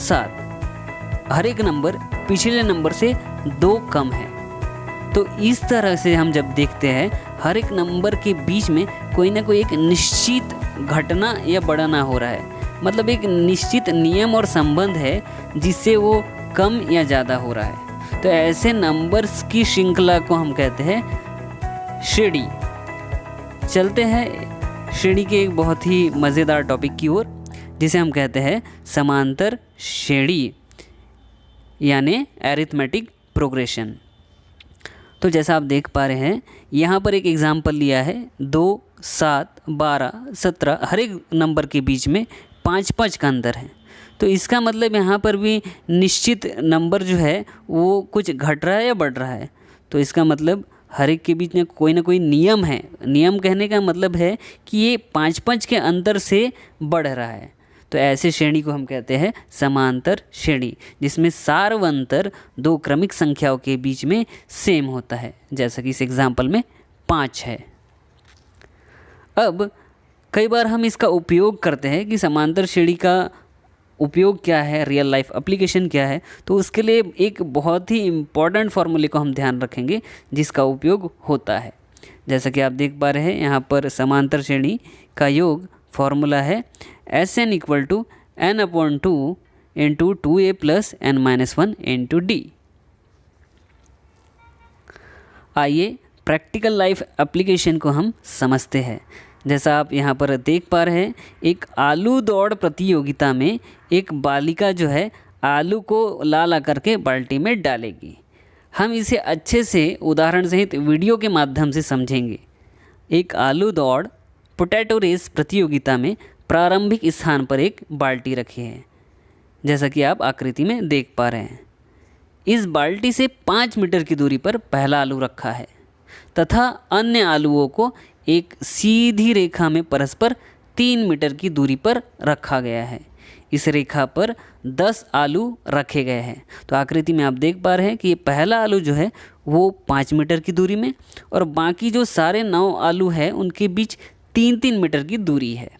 7, हर एक नंबर पिछले नंबर से 2 कम है। तो इस तरह से हम जब देखते हैं हर एक नंबर के बीच में कोई ना कोई एक निश्चित घटना या बढ़ना हो रहा है, मतलब एक निश्चित नियम और संबंध है जिससे वो कम या ज़्यादा हो रहा है। तो ऐसे नंबर्स की श्रृंखला को हम कहते हैं श्रेणी। चलते हैं श्रेणी के एक बहुत ही मज़ेदार टॉपिक की ओर, जिसे हम कहते हैं समांतर श्रेणी यानी अरिथमेटिक प्रोग्रेशन। तो जैसा आप देख पा रहे हैं यहाँ पर एक एग्जाम्पल लिया है 2, 7, 12, 17, हर एक नंबर के बीच में 5-5 का अंतर है। तो इसका मतलब यहाँ पर भी निश्चित नंबर जो है वो कुछ घट रहा है या बढ़ रहा है। तो इसका मतलब हर एक के बीच में कोई ना कोई नियम है। नियम कहने का मतलब है कि ये 5-5 के अंतर से बढ़ रहा है। तो ऐसे श्रेणी को हम कहते हैं समांतर श्रेणी, जिसमें सार्वंतर 2 क्रमिक संख्याओं के बीच में सेम होता है, जैसा कि इस एग्जाम्पल में 5 है। अब कई बार हम इसका उपयोग करते हैं कि समांतर श्रेणी का उपयोग क्या है, रियल लाइफ एप्लीकेशन क्या है। तो उसके लिए एक बहुत ही इम्पॉर्टेंट फार्मूले को हम ध्यान रखेंगे जिसका उपयोग होता है। जैसा कि आप देख पा रहे हैं यहाँ पर समांतर श्रेणी का योग फार्मूला है Sn = n/2 × 2a + n-1 × d। आइए प्रैक्टिकल लाइफ एप्लीकेशन को हम समझते हैं। जैसा आप यहाँ पर देख पा रहे हैं, एक आलू दौड़ प्रतियोगिता में एक बालिका जो है आलू को ला करके बाल्टी में डालेगी। हम इसे अच्छे से उदाहरण सहित वीडियो के माध्यम से समझेंगे। एक आलू दौड़ पोटैटो रेस प्रतियोगिता में प्रारंभिक स्थान पर एक बाल्टी रखी है, जैसा कि आप आकृति में देख पा रहे हैं। इस बाल्टी से 5 मीटर की दूरी पर पहला आलू रखा है तथा अन्य आलूओं को एक सीधी रेखा में परस्पर 3 मीटर की दूरी पर रखा गया है। इस रेखा पर 10 आलू रखे गए हैं। तो आकृति में आप देख पा रहे हैं कि ये पहला आलू जो है वो 5 मीटर की दूरी में और बाकी जो सारे 9 आलू हैं उनके बीच 3-3 मीटर की दूरी है।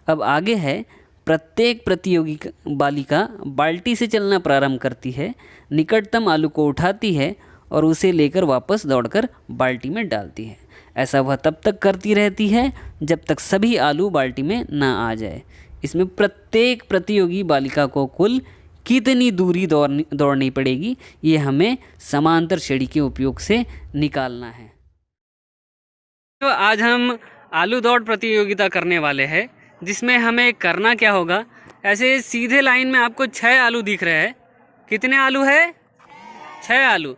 अब आगे है, प्रत्येक प्रतियोगी बालिका बाल्टी से चलना प्रारंभ करती है, निकटतम आलू को उठाती है और उसे लेकर वापस दौड़कर बाल्टी में डालती है। ऐसा वह तब तक करती रहती है जब तक सभी आलू बाल्टी में ना आ जाए। इसमें प्रत्येक प्रतियोगी बालिका को कुल कितनी दूरी दौड़नी पड़ेगी, ये हमें समांतर श्रेणी के उपयोग से निकालना है। तो आज हम आलू दौड़ प्रतियोगिता करने वाले हैं, जिसमें हमें करना क्या होगा, ऐसे सीधे लाइन में आपको 6 आलू दिख रहे हैं। कितने आलू है? 6 आलू।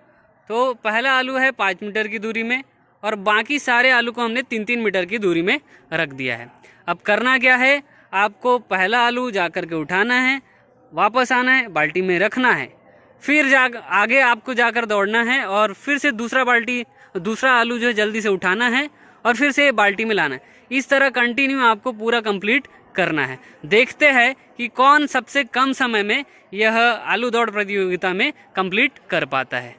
तो पहला आलू है 5 मीटर की दूरी में और बाकी सारे आलू को हमने 3-3 मीटर की दूरी में रख दिया है। अब करना क्या है, आपको पहला आलू जा कर के उठाना है, वापस आना है, बाल्टी में रखना है, फिर आगे आपको जाकर दौड़ना है और फिर से दूसरा आलू जो है जल्दी से उठाना है और फिर से बाल्टी में लाना है। इस तरह कंटिन्यू आपको पूरा कंप्लीट करना है। देखते हैं कि कौन सबसे कम समय में यह आलू दौड़ प्रतियोगिता में कंप्लीट कर पाता है।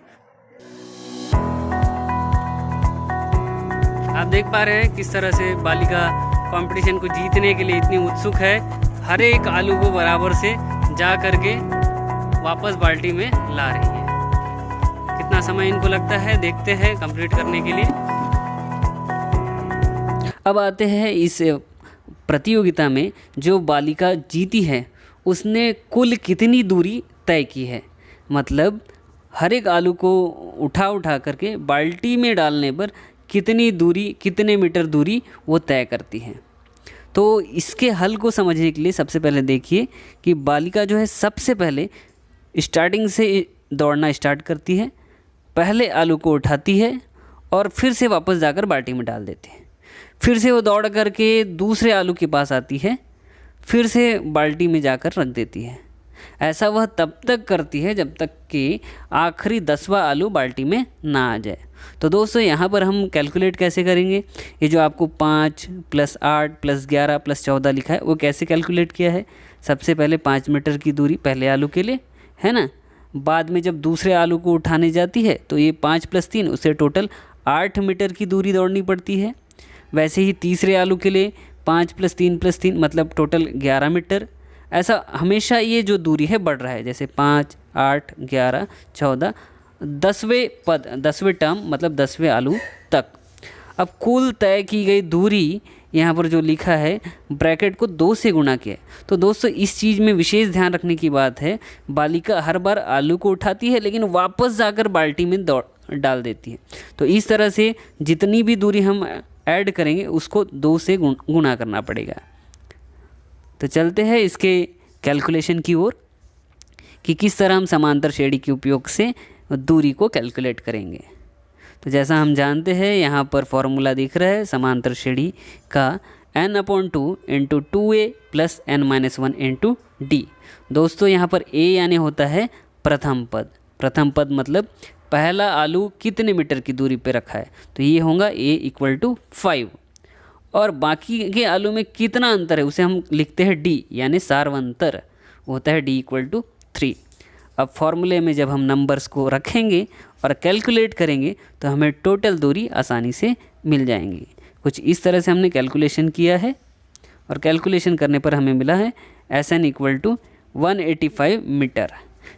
आप देख पा रहे हैं किस तरह से बालिका कंपटीशन को जीतने के लिए इतनी उत्सुक है। हर एक आलू को बराबर से जा करके वापस बाल्टी में ला रही है। कितना समय इनको लगता है देखते हैं कंप्लीट करने के लिए। अब आते हैं इस प्रतियोगिता में जो बालिका जीती है उसने कुल कितनी दूरी तय की है, मतलब हर एक आलू को उठा करके बाल्टी में डालने पर कितनी दूरी, कितने मीटर दूरी वो तय करती है। तो इसके हल को समझने के लिए सबसे पहले देखिए कि बालिका जो है सबसे पहले स्टार्टिंग से दौड़ना स्टार्ट करती है, पहले आलू को उठाती है और फिर से वापस जाकर बाल्टी में डाल देती है। फिर से वो दौड़ करके दूसरे आलू के पास आती है, फिर से बाल्टी में जाकर रख देती है। ऐसा वह तब तक करती है जब तक कि आखिरी 10वां आलू बाल्टी में ना आ जाए। तो दोस्तों यहाँ पर हम कैलकुलेट कैसे करेंगे, ये जो आपको 5 + 8 + 11 + 14 लिखा है वो कैसे कैलकुलेट किया है। सबसे पहले 5 मीटर की दूरी पहले आलू के लिए है ना, बाद में जब दूसरे आलू को उठाने जाती है तो ये 5 + 3 उससे टोटल 8 मीटर की दूरी दौड़नी पड़ती है। वैसे ही तीसरे आलू के लिए 5 + 3 + 3 मतलब टोटल 11 मीटर। ऐसा हमेशा ये जो दूरी है बढ़ रहा है, जैसे 5, 8, 11, 14, 10वें टर्म मतलब 10वें आलू तक। अब कुल तय की गई दूरी यहाँ पर जो लिखा है ब्रैकेट को 2 से गुणा किया है। तो दोस्तों इस चीज़ में विशेष ध्यान रखने की बात है, बालिका हर बार आलू को उठाती है लेकिन वापस जाकर बाल्टी में डाल देती है। तो इस तरह से जितनी भी दूरी हम ऐड करेंगे उसको 2 से गुणा करना पड़ेगा। तो चलते हैं इसके कैलकुलेशन की ओर कि किस तरह हम समांतर श्रेणी के उपयोग से दूरी को कैलकुलेट करेंगे। तो जैसा हम जानते हैं यहाँ पर फॉर्मूला दिख रहा है समांतर श्रेणी का n/2 × 2a + n-1 × d। दोस्तों यहाँ पर a यानी होता है प्रथम पद। प्रथम पद मतलब पहला आलू कितने मीटर की दूरी पे रखा है, तो ये होगा a = 5। और बाकी के आलू में कितना अंतर है उसे हम लिखते हैं d यानी सार्वंतर, होता है d = 3। अब फॉर्मूले में जब हम नंबर्स को रखेंगे और कैलकुलेट करेंगे तो हमें टोटल दूरी आसानी से मिल जाएंगी। कुछ इस तरह से हमने कैलकुलेशन किया है और कैलकुलेशन करने पर हमें मिला है SN = 185 मीटर।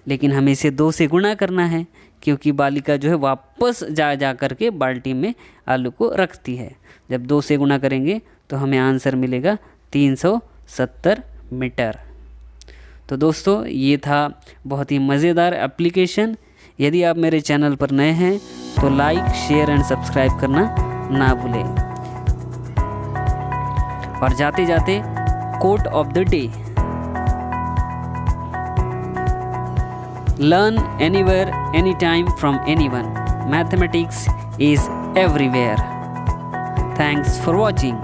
लेकिन हमें इसे 2 से गुणा करना है क्योंकि बालिका जो है वापस जा कर के बाल्टी में आलू को रखती है। जब 2 से गुणा करेंगे तो हमें आंसर मिलेगा 370 मीटर। तो दोस्तों ये था बहुत ही मज़ेदार एप्लीकेशन। यदि आप मेरे चैनल पर नए हैं तो लाइक, शेयर एंड सब्सक्राइब करना ना भूलें। और जाते जाते quote of the day, learn anywhere any time from anyone, mathematics is everywhere. Thanks for watching.